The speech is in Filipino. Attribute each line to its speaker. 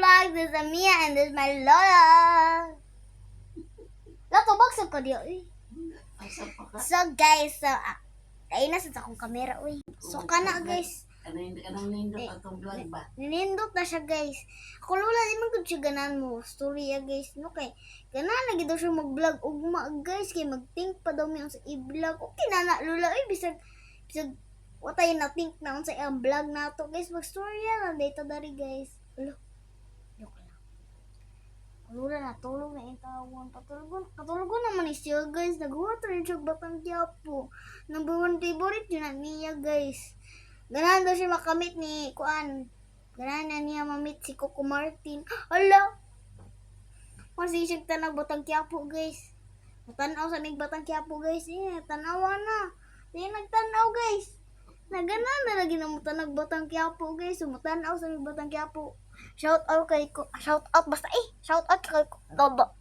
Speaker 1: vlog. This is Mia and this is my Lola. Lato bagsag ko diyo. So guys, ayun na sa akong camera, uy. So kana guys.
Speaker 2: Anong nindot atong vlog ba?
Speaker 1: Ninindot na siya guys. Ako Lola, di man gud siya ganan mo. Storya guys, no kay. Ganan lagi daw siya mag-vlog ugma guys. Kay mag-think pa daw mi sa i-vlog. Okay na na Lola, uy. Bisag what ay na think na sa ang vlog nato guys. Mag-storya na dito dari guys. Ulo. Joke lang. Lola, natulog na yung tawon. Katulugon naman siya guys. Naghuwat rin siya batang Quiapo. Number 1 favorite yun na niya guys. Ganahan daw siya makamit ni Kuan. Ganahan na niya mamit si Coco Martin. Hala! Kasi siya tanag batang Quiapo guys. Matanaw sa mig batang Quiapo guys. Tanawa na. Hindi nagtanaw guys. Naganan na lagi na mutanag batang Quiapo guys. Sumutanaw sa mig batang Quiapo. Shout out basta shout out kay Dodo.